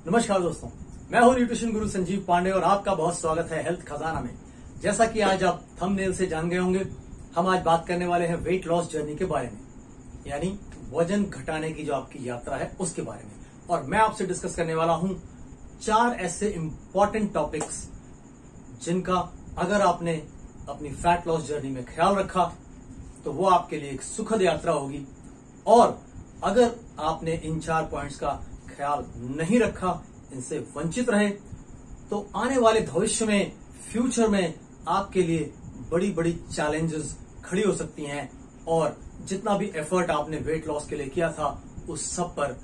नमस्कार दोस्तों, मैं हूं न्यूट्रिशन गुरु संजीव पांडे और आपका बहुत स्वागत है हेल्थ खजाना में। जैसा कि आज आप थंबनेल से जान गए होंगे, हम आज बात करने वाले हैं वेट लॉस जर्नी के बारे में, यानी वजन घटाने की जो आपकी यात्रा है उसके बारे में। और मैं आपसे डिस्कस करने वाला हूं 4 ऐसे इंपॉर्टेंट टॉपिक्स जिनका अगर आपने अपनी फैट लॉस जर्नी में ख्याल रखा तो वो आपके लिए एक सुखद यात्रा होगी। और अगर आपने इन 4 पॉइंट्स का ख्याल नहीं रखा, इनसे वंचित रहे, तो आने वाले भविष्य में, फ्यूचर में आपके लिए बड़ी बड़ी चैलेंजेस खड़ी हो सकती हैं और जितना भी एफर्ट आपने वेट लॉस के लिए किया था उस सब पर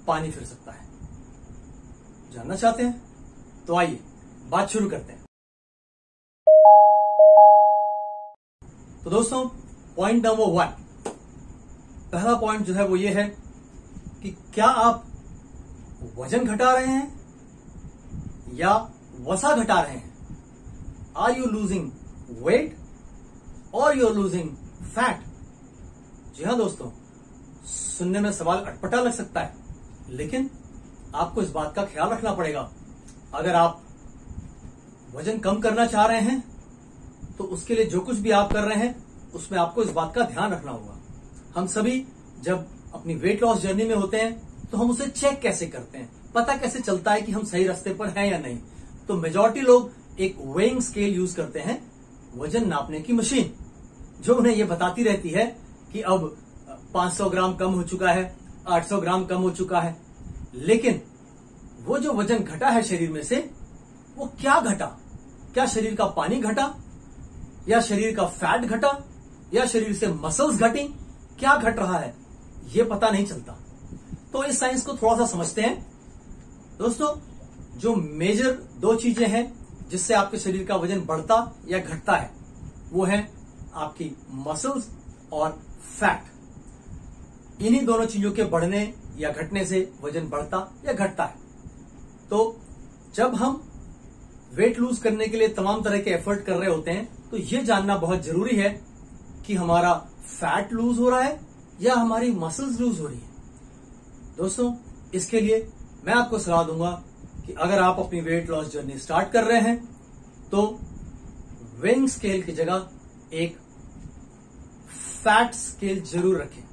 पानी फिर सकता है। जानना चाहते हैं? तो आइए बात शुरू करते हैं। तो दोस्तों, पॉइंट नंबर 1, पहला पॉइंट जो है वो ये है कि क्या आप वजन घटा रहे हैं या वसा घटा रहे हैं? आर यू लूजिंग वेट और यू आर लूजिंग फैट? जी हाँ दोस्तों, सुनने में सवाल अटपटा लग सकता है, लेकिन आपको इस बात का ख्याल रखना पड़ेगा। अगर आप वजन कम करना चाह रहे हैं तो उसके लिए जो कुछ भी आप कर रहे हैं उसमें आपको इस बात का ध्यान रखना होगा। हम सभी जब अपनी वेट लॉस जर्नी में होते हैं तो हम उसे चेक कैसे करते हैं, पता कैसे चलता है कि हम सही रास्ते पर हैं या नहीं? तो मेजॉरिटी लोग एक वेइंग स्केल यूज करते हैं, वजन नापने की मशीन, जो उन्हें यह बताती रहती है कि अब 500 ग्राम कम हो चुका है, 800 ग्राम कम हो चुका है। लेकिन वो जो वजन घटा है शरीर में से, वो क्या घटा? क्या शरीर का पानी घटा, या शरीर का फैट घटा, या शरीर से मसल्स घटी? क्या घट रहा है ये पता नहीं चलता। तो इस साइंस को थोड़ा सा समझते हैं दोस्तों। जो मेजर 2 चीजें हैं जिससे आपके शरीर का वजन बढ़ता या घटता है, वो है आपकी मसल्स और फैट। इन्हीं दोनों चीजों के बढ़ने या घटने से वजन बढ़ता या घटता है। तो जब हम वेट लूज करने के लिए तमाम तरह के एफर्ट कर रहे होते हैं तो ये जानना बहुत जरूरी है कि हमारा फैट लूज हो रहा है या हमारी मसल्स लूज हो रही है। दोस्तों, इसके लिए मैं आपको सलाह दूंगा कि अगर आप अपनी वेट लॉस जर्नी स्टार्ट कर रहे हैं तो वेइंग स्केल की जगह एक फैट स्केल जरूर रखें।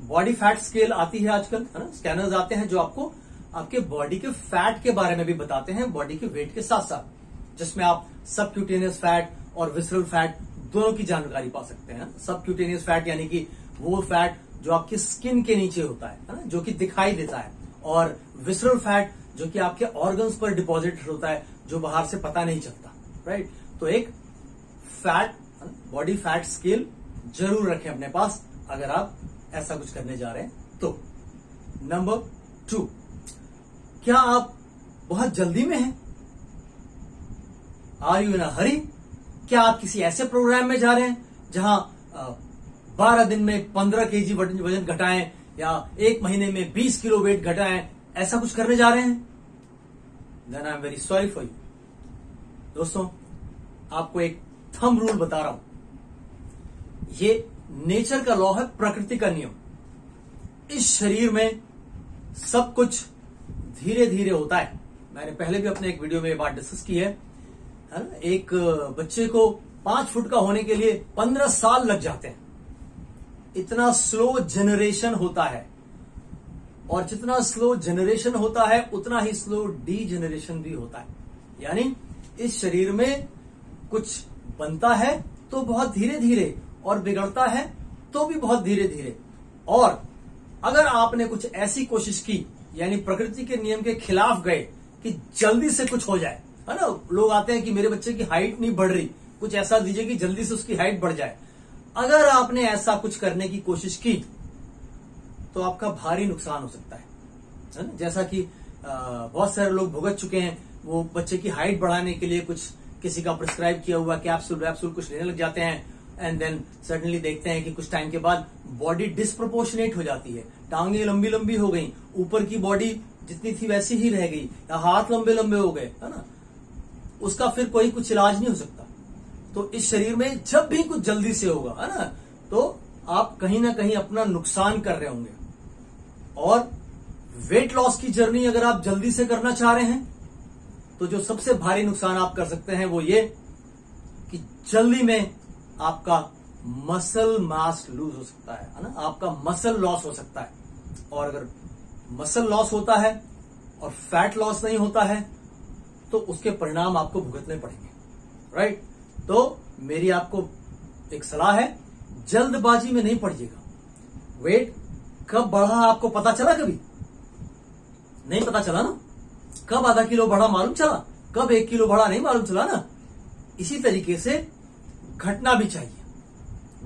बॉडी फैट स्केल आती है आजकल, है ना? स्कैनर्स आते हैं जो आपको आपके बॉडी के फैट के बारे में भी बताते हैं, बॉडी के वेट के साथ साथ, जिसमें आप सबक्यूटेनियस फैट और विसरल फैट दोनों की जानकारी पा सकते हैं। सबक्यूटेनियस फैट यानी कि वो फैट जो आपकी स्किन के नीचे होता है ना, जो कि दिखाई देता है, और विसरल फैट जो कि आपके ऑर्गन्स पर डिपॉजिट होता है, जो बाहर से पता नहीं चलता, राइट? तो एक फैट, बॉडी फैट स्केल जरूर रखें अपने पास अगर आप ऐसा कुछ करने जा रहे हैं तो। नंबर 2, क्या आप बहुत जल्दी में हैं? आर यू इन अ हरी? क्या आप किसी ऐसे प्रोग्राम में जा रहे हैं जहां 12 दिन में 15 केजी वजन घटाएं या 1 महीने में 20 किलो वेट घटाएं, ऐसा कुछ करने जा रहे हैं? Then I am very sorry for you. दोस्तों, आपको एक थंब रूल बता रहा हूं। ये नेचर का लॉ है, प्रकृति का नियम। इस शरीर में सब कुछ धीरे धीरे होता है। मैंने पहले भी अपने एक वीडियो में ये बात डिस्कस की है ना? एक बच्चे को 5 फुट का होने के लिए 15 साल लग जाते हैं। इतना स्लो जनरेशन होता है, और जितना स्लो जनरेशन होता है उतना ही स्लो डीजेनरेशन भी होता है। यानी इस शरीर में कुछ बनता है तो बहुत धीरे धीरे, और बिगड़ता है तो भी बहुत धीरे धीरे। और अगर आपने कुछ ऐसी कोशिश की, यानी प्रकृति के नियम के खिलाफ गए कि जल्दी से कुछ हो जाए, है ना? लोग आते हैं कि मेरे बच्चे की हाइट नहीं बढ़ रही, कुछ ऐसा दीजिए कि जल्दी से उसकी हाइट बढ़ जाए। अगर आपने ऐसा कुछ करने की कोशिश की तो आपका भारी नुकसान हो सकता है ना? जैसा कि बहुत सारे लोग भुगत चुके हैं। वो बच्चे की हाइट बढ़ाने के लिए कुछ किसी का प्रिस्क्राइब किया हुआ कैप्सूल वैप्सूल कुछ लेने लग जाते हैं, एंड देन सडनली देखते हैं कि कुछ टाइम के बाद बॉडी डिस्प्रोपोर्शनेट हो जाती है। टांगे लंबी लंबी हो गई, ऊपर की बॉडी जितनी थी वैसी ही रह गई, या हाथ लंबे लंबे हो गए, है ना? उसका फिर कोई कुछ इलाज नहीं हो सकता। तो इस शरीर में जब भी कुछ जल्दी से होगा, है ना, तो आप कहीं ना कहीं अपना नुकसान कर रहे होंगे। और वेट लॉस की जर्नी अगर आप जल्दी से करना चाह रहे हैं तो जो सबसे भारी नुकसान आप कर सकते हैं वो ये कि जल्दी में आपका मसल मास लूज हो सकता है ना, आपका मसल लॉस हो सकता है। और अगर मसल लॉस होता है और फैट लॉस नहीं होता है तो उसके परिणाम आपको भुगतने पड़ेंगे, राइट। तो मेरी आपको एक सलाह है, जल्दबाजी में नहीं पड़िएगा। वेट कब बढ़ा आपको पता चला? कभी नहीं पता चला ना। कब आधा किलो बढ़ा मालूम चला, कब 1 किलो बढ़ा नहीं मालूम चला ना। इसी तरीके से घटना भी चाहिए,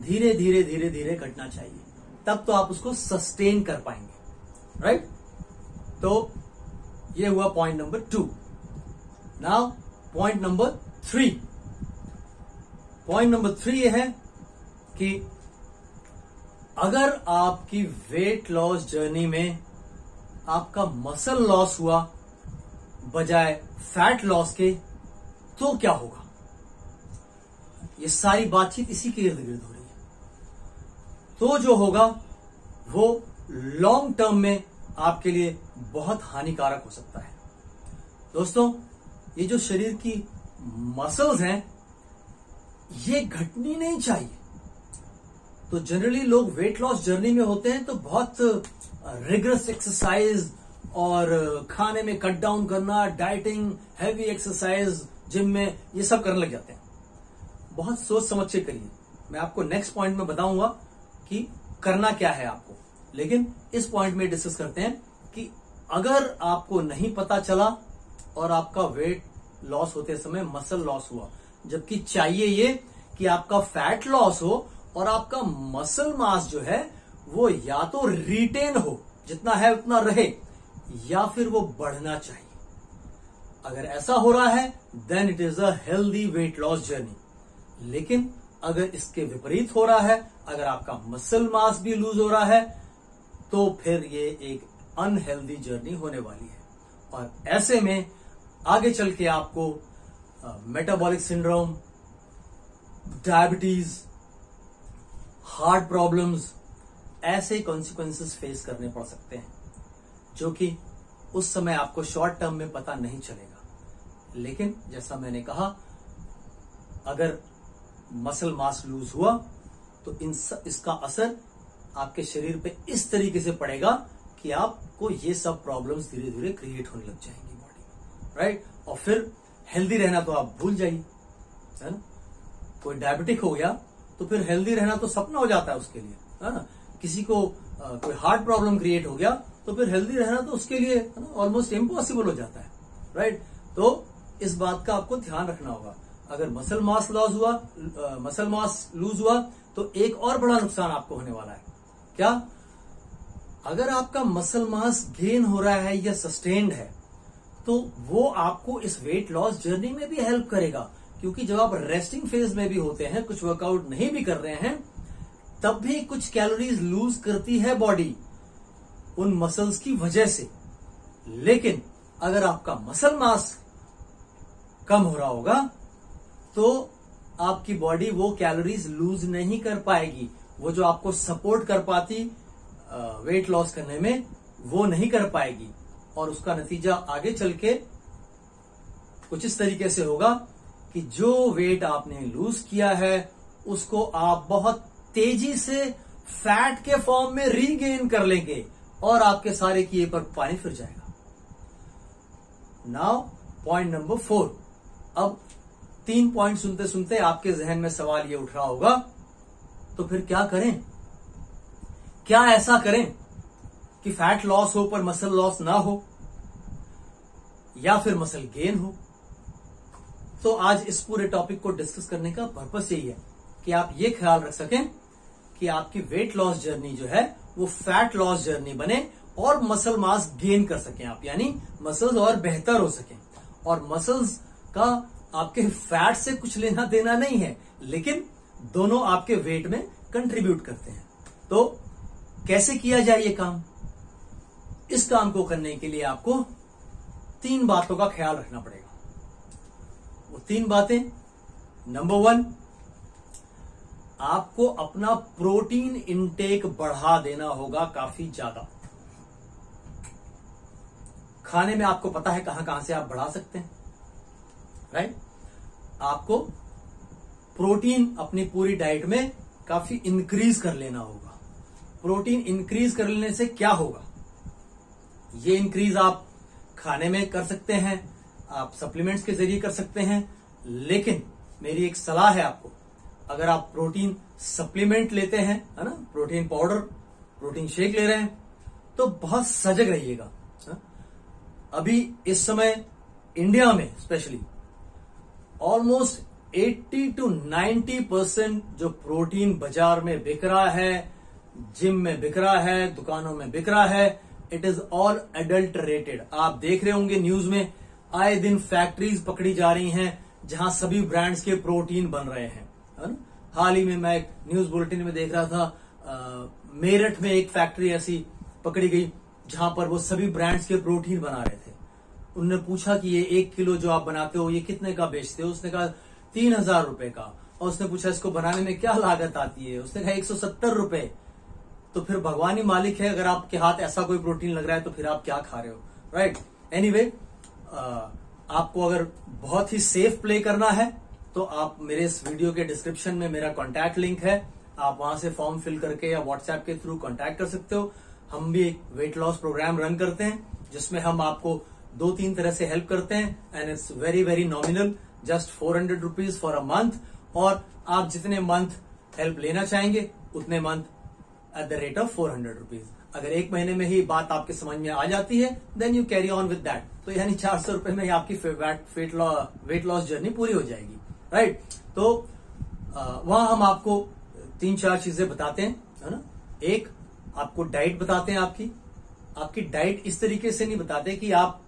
धीरे धीरे धीरे धीरे घटना चाहिए, तब तो आप उसको सस्टेन कर पाएंगे, राइट। तो ये हुआ point number 2। Now point number 3। Point number 3 ये है कि अगर आपकी वेट लॉस जर्नी में आपका मसल लॉस हुआ बजाय फैट लॉस के तो क्या होगा? ये सारी बातचीत इसी के इर्द गिर्द हो रही है। तो जो होगा वो लॉन्ग टर्म में आपके लिए बहुत हानिकारक हो सकता है। दोस्तों, ये जो शरीर की मसल्स हैं ये घटनी नहीं चाहिए। तो जनरली लोग वेट लॉस जर्नी में होते हैं तो बहुत रिगरस एक्सरसाइज और खाने में कट डाउन करना, डाइटिंग, हैवी एक्सरसाइज, जिम में, ये सब करने लग जाते हैं। बहुत सोच समझ के करिए। मैं आपको नेक्स्ट पॉइंट में बताऊंगा कि करना क्या है आपको, लेकिन इस पॉइंट में डिस्कस करते हैं कि अगर आपको नहीं पता चला और आपका वेट लॉस होते समय मसल लॉस हुआ, जबकि चाहिए ये कि आपका फैट लॉस हो और आपका मसल मास जो है वो या तो रिटेन हो, जितना है उतना रहे, या फिर वो बढ़ना चाहिए। अगर ऐसा हो रहा है then it is a healthy weight loss journey. लेकिन अगर इसके विपरीत हो रहा है, अगर आपका मसल मास भी लूज हो रहा है, तो फिर ये एक अनहेल्दी जर्नी होने वाली है। और ऐसे में आगे चल के आपको metabolic syndrome, diabetes, heart problems, ऐसे कॉन्सिक्वेंसेस फेस करने पड़ सकते हैं, जो कि उस समय आपको शॉर्ट टर्म में पता नहीं चलेगा। लेकिन जैसा मैंने कहा, अगर मसल मास लूज हुआ तो इसका असर आपके शरीर पे इस तरीके से पड़ेगा कि आपको ये सब प्रॉब्लम्स धीरे धीरे क्रिएट होने लग जाएंगी बॉडी में, राइट। और फिर हेल्दी रहना तो आप भूल जाइए, है ना। कोई डायबिटिक हो गया तो फिर हेल्दी रहना तो सपना हो जाता है उसके लिए, है ना। किसी को कोई हार्ट प्रॉब्लम क्रिएट हो गया तो फिर हेल्दी रहना तो उसके लिए ऑलमोस्ट इम्पॉसिबल हो जाता है, राइट। तो इस बात का आपको ध्यान रखना होगा। अगर मसल मास लॉस हुआ, मसल मास लूज हुआ, तो एक और बड़ा नुकसान आपको होने वाला है। क्या? अगर आपका मसल मास गेन हो रहा है या सस्टेन्ड है तो वो आपको इस वेट लॉस जर्नी में भी हेल्प करेगा, क्योंकि जब आप रेस्टिंग फेज में भी होते हैं, कुछ वर्कआउट नहीं भी कर रहे हैं, तब भी कुछ कैलोरीज लूज करती है बॉडी उन मसल्स की वजह से। लेकिन अगर आपका मसल मास कम हो रहा होगा तो आपकी बॉडी वो कैलोरीज लूज नहीं कर पाएगी। वो जो आपको सपोर्ट कर पाती वेट लॉस करने में, वो नहीं कर पाएगी, और उसका नतीजा आगे चल के कुछ इस तरीके से होगा कि जो वेट आपने लूज किया है उसको आप बहुत तेजी से फैट के फॉर्म में रीगेन कर लेंगे और आपके सारे किए पर पानी फिर जाएगा। Now point number 4। अब 3 पॉइंट सुनते सुनते आपके जहन में सवाल ये उठ रहा होगा, तो फिर क्या करें? क्या ऐसा करें कि फैट लॉस हो पर मसल लॉस ना हो, या फिर मसल गेन हो? तो आज इस पूरे टॉपिक को डिस्कस करने का पर्पस यही है कि आप ये ख्याल रख सकें कि आपकी वेट लॉस जर्नी जो है वो फैट लॉस जर्नी बने और मसल मास गेन कर सकें आप, यानी मसल्स और बेहतर हो सकें। और मसल्स का आपके फैट से कुछ लेना देना नहीं है, लेकिन दोनों आपके वेट में कंट्रीब्यूट करते हैं। तो कैसे किया जाए ये काम? इस काम को करने के लिए आपको 3 बातों का ख्याल रखना पड़ेगा। वो 3 बातें, नंबर 1, आपको अपना प्रोटीन इंटेक बढ़ा देना होगा काफी ज्यादा। खाने में आपको पता है कहां कहां से आप बढ़ा सकते हैं, राइट। आपको प्रोटीन अपनी पूरी डाइट में काफी इंक्रीज कर लेना होगा। प्रोटीन इंक्रीज कर लेने से क्या होगा, ये इंक्रीज आप खाने में कर सकते हैं, आप सप्लीमेंट्स के जरिए कर सकते हैं, लेकिन मेरी एक सलाह है आपको, अगर आप प्रोटीन सप्लीमेंट लेते हैं, है ना, प्रोटीन पाउडर, प्रोटीन शेक ले रहे हैं, तो बहुत सजग रहिएगा। अभी इस समय इंडिया में स्पेशली ऑलमोस्ट 80 to 90% जो प्रोटीन बाजार में बिक रहा है, जिम में बिक रहा है, दुकानों में बिक रहा है, इट इज ऑल एडल्टरेटेड। आप देख रहे होंगे न्यूज में आए दिन फैक्ट्रीज पकड़ी जा रही हैं जहां सभी ब्रांड्स के प्रोटीन बन रहे हैं, है ना। हाल ही में मैं एक न्यूज बुलेटिन में देख रहा था, मेरठ में एक फैक्ट्री ऐसी पकड़ी गई जहां पर वो सभी ब्रांड्स के प्रोटीन बना रहे थे। उन्होंने पूछा कि ये 1 किलो जो आप बनाते हो ये कितने का बेचते हो, उसने कहा 3000 रुपए का। और उसने पूछा इसको बनाने में क्या लागत आती है, उसने कहा 170 रुपए। तो फिर भगवान ही मालिक है, अगर आपके हाथ ऐसा कोई प्रोटीन लग रहा है तो फिर आप क्या खा रहे हो, राइट। एनीवे, आपको अगर बहुत ही सेफ प्ले करना है तो आप मेरे इस वीडियो के डिस्क्रिप्शन में मेरा कॉन्टैक्ट लिंक है, आप वहां से फॉर्म फिल करके या व्हाट्सएप के थ्रू कॉन्टैक्ट कर सकते हो। हम भी एक वेट लॉस प्रोग्राम रन करते हैं जिसमें हम आपको 2-3 तरह से हेल्प करते हैं, and it's very very nominal, just 400 rupees for a month. और आप जितने मंथ हेल्प लेना चाहेंगे उतने month at the rate of 400 rupees. अगर 1 महीने में ही बात आपके समझ में आ जाती है then you carry on with that, तो यानी 400 रुपए में ही आपकी वेट लॉस जर्नी पूरी हो जाएगी, राइट। तो वहां हम आपको 3-4 चीजें बताते हैं, है ना। एक, आपको डाइट बताते हैं, आपकी डाइट इस तरीके से नहीं बताते कि आप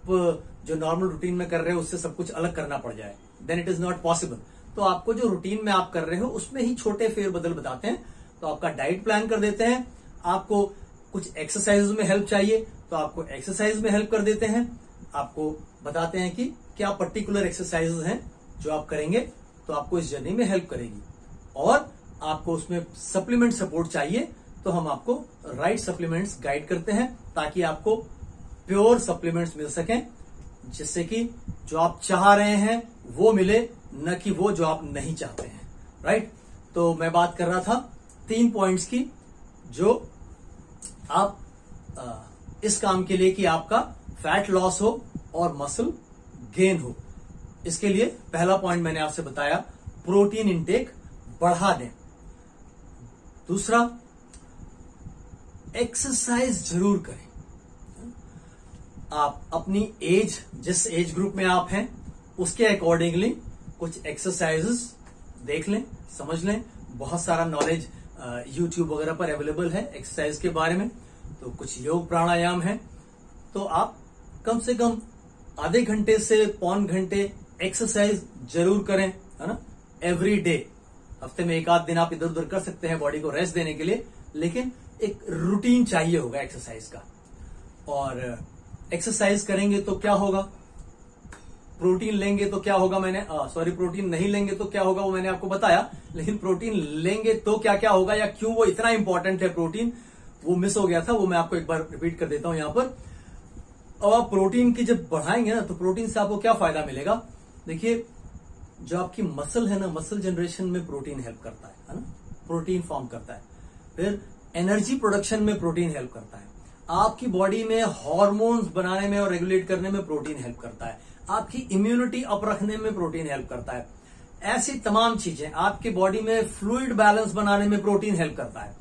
जो नॉर्मल रूटीन में कर रहे हो उससे सब कुछ अलग करना पड़ जाए, then it is not possible. तो आपको जो रूटीन में आप कर रहे हो उसमें ही छोटे फेरबदल बताते हैं, तो आपका डाइट प्लान कर देते हैं। आपको कुछ एक्सरसाइज में हेल्प चाहिए तो आपको एक्सरसाइज में हेल्प कर देते हैं, आपको बताते हैं कि क्या पर्टिकुलर एक्सरसाइजेज हैं जो आप करेंगे तो आपको इस जर्नी में हेल्प करेगी। और आपको उसमें सप्लीमेंट सपोर्ट चाहिए तो हम आपको राइट सप्लीमेंट्स गाइड करते हैं ताकि आपको प्योर सप्लीमेंट्स मिल सकें, जिससे कि जो आप चाह रहे हैं वो मिले, न कि वो जो आप नहीं चाहते हैं, राइट। तो मैं बात कर रहा था 3 पॉइंट्स की जो आप इस काम के लिए कि आपका फैट लॉस हो और मसल गेन हो। इसके लिए पहला पॉइंट मैंने आपसे बताया, प्रोटीन इंटेक बढ़ा दें। दूसरा, एक्सरसाइज जरूर करें। आप अपनी एज, जिस एज ग्रुप में आप हैं उसके अकॉर्डिंगली कुछ एक्सरसाइजेस देख लें, समझ लें। बहुत सारा नॉलेज यूट्यूब वगैरह पर अवेलेबल है एक्सरसाइज के बारे में। तो कुछ योग प्राणायाम है, तो आप कम से कम आधे घंटे से पौन घंटे एक्सरसाइज जरूर करें, है ना, एवरी डे। हफ्ते में 1 आध दिन आप इधर उधर कर सकते हैं बॉडी को रेस्ट देने के लिए, लेकिन एक रूटीन चाहिए होगा एक्सरसाइज का। और एक्सरसाइज करेंगे तो क्या होगा, प्रोटीन लेंगे तो क्या होगा, प्रोटीन नहीं लेंगे तो क्या होगा वो मैंने आपको बताया, लेकिन प्रोटीन लेंगे तो क्या क्या होगा या क्यों वो इतना इंपॉर्टेंट है प्रोटीन, वो मिस हो गया था, वो मैं आपको एक बार रिपीट कर देता हूं यहां पर। और आप प्रोटीन की जब बढ़ाएंगे ना तो प्रोटीन से आपको क्या फायदा मिलेगा। देखिए, जो आपकी मसल है ना, मसल जनरेशन में प्रोटीन हेल्प करता है ना, प्रोटीन फॉर्म करता है। फिर एनर्जी प्रोडक्शन में प्रोटीन हेल्प करता है। आपकी बॉडी में हार्मोन्स बनाने में और रेगुलेट करने में प्रोटीन हेल्प करता है। आपकी इम्यूनिटी अप रखने में प्रोटीन हेल्प करता है। ऐसी तमाम चीजें, आपके बॉडी में फ्लूइड बैलेंस बनाने में प्रोटीन हेल्प करता है।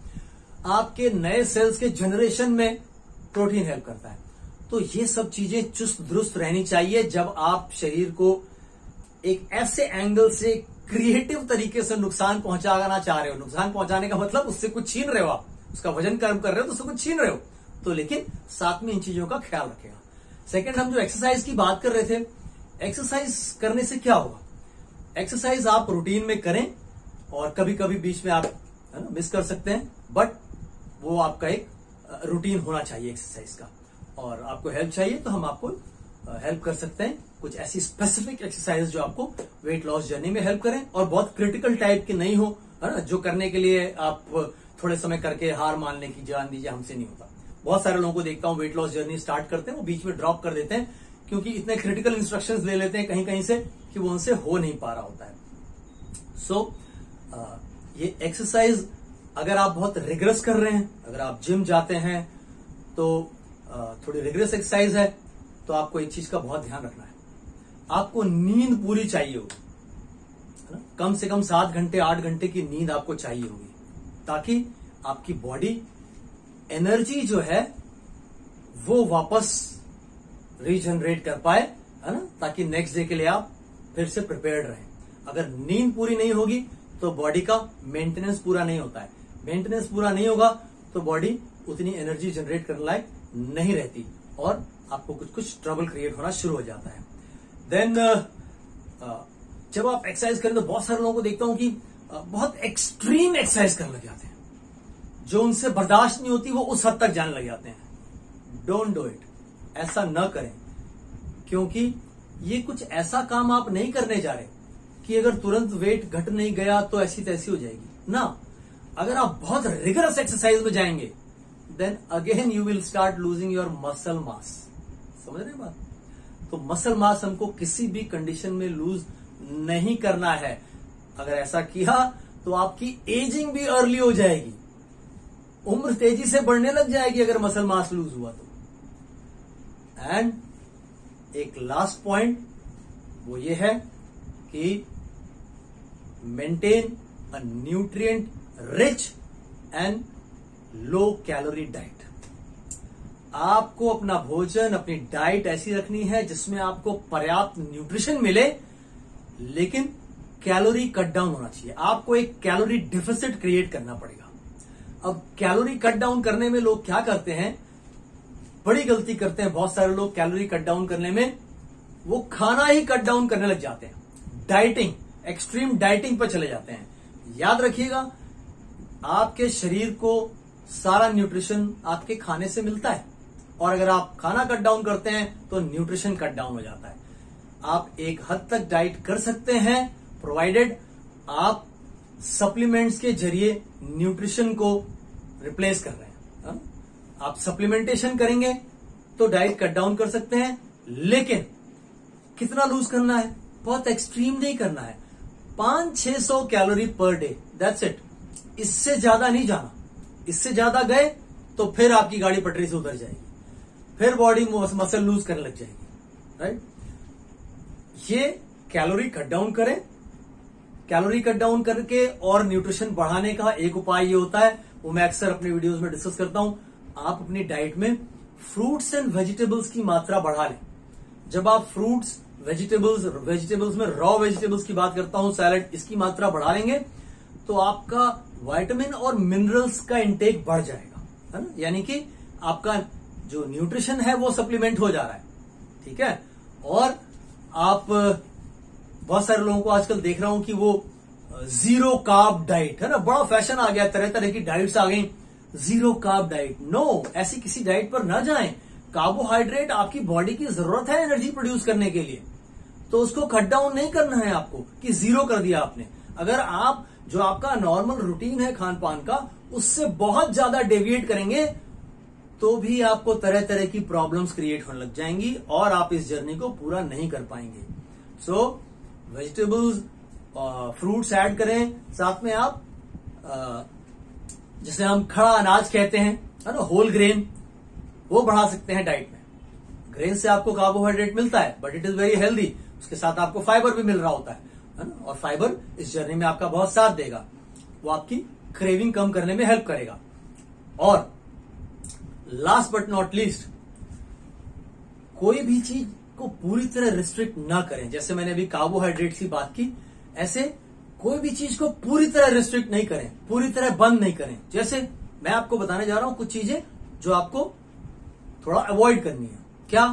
आपके नए सेल्स के जनरेशन में प्रोटीन हेल्प करता है। तो ये सब चीजें चुस्त दुरुस्त रहनी चाहिए जब आप शरीर को एक ऐसे एंगल से क्रिएटिव तरीके से नुकसान पहुंचाना चाह रहे हो। नुकसान पहुंचाने का मतलब उससे कुछ छीन रहे हो, आप उसका वजन कम कर रहे हो तो उससे कुछ छीन रहे हो, तो लेकिन साथ में इन चीजों का ख्याल रखेगा। सेकंड, हम जो एक्सरसाइज की बात कर रहे थे, एक्सरसाइज करने से क्या होगा। एक्सरसाइज आप रूटीन में करें और कभी कभी बीच में आप, है ना, मिस कर सकते हैं, बट वो आपका एक रूटीन होना चाहिए एक्सरसाइज का। और आपको हेल्प चाहिए तो हम आपको हेल्प कर सकते हैं, कुछ ऐसी स्पेसिफिक एक्सरसाइज जो आपको वेट लॉस जर्नी में हेल्प करें और बहुत क्रिटिकल टाइप की नहीं हो, है ना, जो करने के लिए आप थोड़े समय करके हार मानने की जान दीजिए हमसे नहीं होता। बहुत सारे लोगों को देखता हूं वेट लॉस जर्नी स्टार्ट करते हैं, वो बीच में ड्रॉप कर देते हैं क्योंकि इतने क्रिटिकल इंस्ट्रक्शंस ले लेते हैं कहीं कहीं से कि वो उनसे हो नहीं पा रहा होता है। सो ये एक्सरसाइज अगर आप बहुत रिगरस कर रहे हैं, अगर आप जिम जाते हैं तो थोड़ी रिगरस एक्सरसाइज है, तो आपको एक चीज का बहुत ध्यान रखना है, आपको नींद पूरी चाहिए होगी, है ना। कम से कम 7 घंटे 8 घंटे की नींद आपको चाहिए होगी, ताकि आपकी बॉडी एनर्जी जो है वो वापस रीजनरेट कर पाए, है ना, ताकि नेक्स्ट डे के लिए आप फिर से प्रिपेयर्ड रहें। अगर नींद पूरी नहीं होगी तो बॉडी का मेंटेनेंस पूरा नहीं होता है, मेंटेनेंस पूरा नहीं होगा तो बॉडी उतनी एनर्जी जनरेट करने लायक नहीं रहती और आपको कुछ कुछ ट्रबल क्रिएट होना शुरू हो जाता है। देन जब आप एक्सरसाइज करें तो बहुत सारे लोगों को देखता हूं कि बहुत एक्सट्रीम एक्सरसाइज करने लग जाते हैं, जो उनसे बर्दाश्त नहीं होती वो उस हद तक जाने लग जाते हैं। डोंट डू इट, ऐसा न करें, क्योंकि ये कुछ ऐसा काम आप नहीं करने जा रहे कि अगर तुरंत वेट घट नहीं गया तो ऐसी तैसी हो जाएगी ना। अगर आप बहुत रिगरस एक्सरसाइज में जाएंगे then again you will start losing your muscle mass. समझ रहे बात? तो मसल मास हमको किसी भी कंडीशन में लूज नहीं करना है। अगर ऐसा किया तो आपकी एजिंग भी अर्ली हो जाएगी, उम्र तेजी से बढ़ने लग जाएगी अगर मसल मास लूज हुआ तो। एंड एक लास्ट पॉइंट वो ये है कि maintain a nutrient rich and low calorie diet. आपको अपना भोजन, अपनी डाइट ऐसी रखनी है जिसमें आपको पर्याप्त न्यूट्रिशन मिले, लेकिन कैलोरी कट डाउन होना चाहिए। आपको एक कैलोरी डिफिसिट क्रिएट करना पड़ेगा। अब कैलोरी कट डाउन करने में लोग क्या करते हैं, बड़ी गलती करते हैं बहुत सारे लोग। कैलोरी कट डाउन करने में वो खाना ही कट डाउन करने लग जाते हैं, डाइटिंग, एक्सट्रीम डाइटिंग पर चले जाते हैं। याद रखिएगा, आपके शरीर को सारा न्यूट्रिशन आपके खाने से मिलता है, और अगर आप खाना कट डाउन करते हैं तो न्यूट्रिशन कट डाउन हो जाता है। आप एक हद तक डाइट कर सकते हैं, प्रोवाइडेड आप सप्लीमेंट्स के जरिए न्यूट्रिशन को रिप्लेस कर रहे हैं। आप सप्लीमेंटेशन करेंगे तो डाइट कट डाउन कर सकते हैं, लेकिन कितना लूज करना है, बहुत एक्सट्रीम नहीं करना है। 500-600 calorie per day, that's it. इससे ज्यादा नहीं जाना। इससे ज्यादा गए तो फिर आपकी गाड़ी पटरी से उतर जाएगी, फिर बॉडी मसल लूज करने लग जाएगी, राइट। ये कैलोरी कट डाउन करें। कैलोरी कट डाउन करके और न्यूट्रिशन बढ़ाने का एक उपाय ये होता है, वो मैं अक्सर अपने वीडियोस में डिस्कस करता हूं। आप अपनी डाइट में फ्रूट्स एंड वेजिटेबल्स की मात्रा बढ़ा लें। जब आप फ्रूट्स, वेजिटेबल्स में रॉ वेजिटेबल्स की बात करता हूं, सैलेड, इसकी मात्रा बढ़ा लेंगे तो आपका विटामिन और मिनरल्स का इंटेक बढ़ जाएगा, है ना। यानी कि आपका जो न्यूट्रिशन है वो सप्लीमेंट हो जा रहा है, ठीक है। और आप बहुत सारे लोगों को आजकल देख रहा हूं कि वो जीरो कार्ब डाइट, है ना, बड़ा फैशन आ गया, तरह तरह की डाइट्स आ गई, जीरो कार्ब डाइट। नो, ऐसी किसी डाइट पर ना जाएं। कार्बोहाइड्रेट आपकी बॉडी की जरूरत है एनर्जी प्रोड्यूस करने के लिए, तो उसको कट डाउन नहीं करना है आपको कि जीरो कर दिया आपने। अगर आप जो आपका नॉर्मल रूटीन है खान पान का, उससे बहुत ज्यादा डेविएट करेंगे तो भी आपको तरह तरह की प्रॉब्लम्स क्रिएट होने लग जाएंगी और आप इस जर्नी को पूरा नहीं कर पाएंगे। सो वेजिटेबल्स, फ्रूट्स ऐड करें, साथ में आप जिसे हम खड़ा अनाज कहते हैं, है ना, होल ग्रेन, वो बढ़ा सकते हैं डाइट में। ग्रेन से आपको कार्बोहाइड्रेट मिलता है but it is very healthy, उसके साथ आपको फाइबर भी मिल रहा होता है ना, और फाइबर इस जर्नी में आपका बहुत साथ देगा, वो आपकी क्रेविंग कम करने में हेल्प करेगा। और लास्ट बट नॉट लीस्ट, कोई भी चीज को पूरी तरह रिस्ट्रिक्ट ना करें। जैसे मैंने अभी कार्बोहाइड्रेट की बात की, ऐसे कोई भी चीज को पूरी तरह रिस्ट्रिक्ट नहीं करें, पूरी तरह बंद नहीं करें। जैसे मैं आपको बताने जा रहा हूं कुछ चीजें जो आपको थोड़ा अवॉइड करनी है। क्या?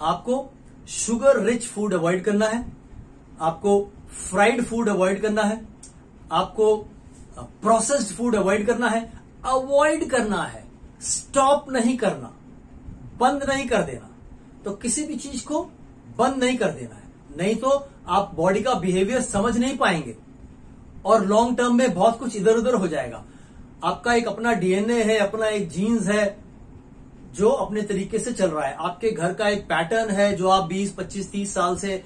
आपको शुगर रिच फूड अवॉइड करना है, आपको फ्राइड फूड अवॉइड करना है, आपको प्रोसेस्ड फूड अवॉइड करना है। अवॉइड करना है, स्टॉप नहीं करना, बंद नहीं कर देना। तो किसी भी चीज को बंद नहीं कर देना है, नहीं तो आप बॉडी का बिहेवियर समझ नहीं पाएंगे और लॉन्ग टर्म में बहुत कुछ इधर उधर हो जाएगा। आपका एक अपना डीएनए है, अपना एक जीन्स है, जो अपने तरीके से चल रहा है, आपके घर का एक पैटर्न है जो आप 20, 25, 30 साल से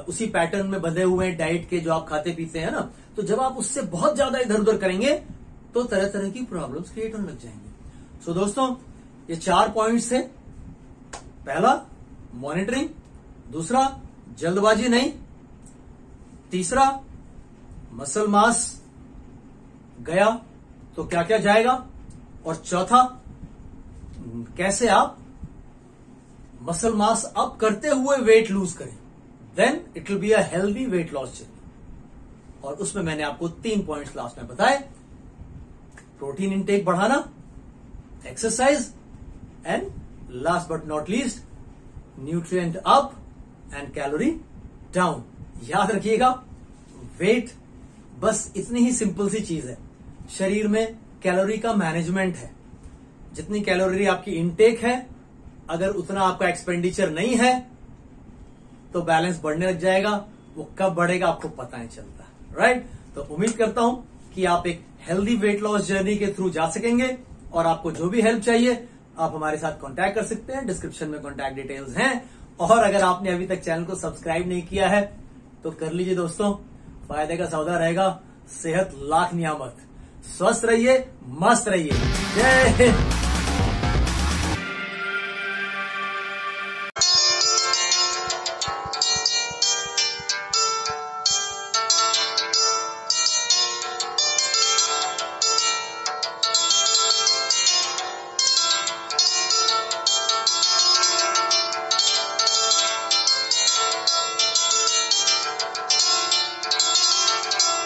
उसी पैटर्न में बंधे हुए हैं, डाइट के जो आप खाते पीते हैं ना, तो जब आप उससे बहुत ज्यादा इधर उधर करेंगे तो तरह तरह की प्रॉब्लम्स क्रिएट होने लग जाएंगे। सो दोस्तों, ये 4 पॉइंट्स थे। पहला मॉनिटरिंग, दूसरा जल्दबाजी नहीं, तीसरा मसल मास गया तो क्या क्या जाएगा, और चौथा कैसे आप मसल मास अप करते हुए वेट लूज करें, then it will be a healthy weight loss journey. और उसमें मैंने आपको 3 पॉइंट्स लास्ट में बताए, प्रोटीन इंटेक बढ़ाना, exercise, and last but not least nutrient up and calorie down. याद रखिएगा, वेट बस इतनी ही सिंपल सी चीज है। शरीर में कैलोरी का मैनेजमेंट है। जितनी कैलोरी आपकी इनटेक है, अगर उतना आपका एक्सपेंडिचर नहीं है तो बैलेंस बढ़ने लग जाएगा। वो कब बढ़ेगा आपको पता नहीं चलता, राइट? तो उम्मीद करता हूं कि आप एक हेल्दी वेट लॉस जर्नी के थ्रू जा सकेंगे। और आपको जो भी हेल्प चाहिए आप हमारे साथ कांटेक्ट कर सकते हैं, डिस्क्रिप्शन में कांटेक्ट डिटेल्स हैं। और अगर आपने अभी तक चैनल को सब्सक्राइब नहीं किया है तो कर लीजिए दोस्तों, फायदे का सौदा रहेगा। सेहत लाख नियामत। स्वस्थ रहिए, मस्त रहिए। जय हिंद।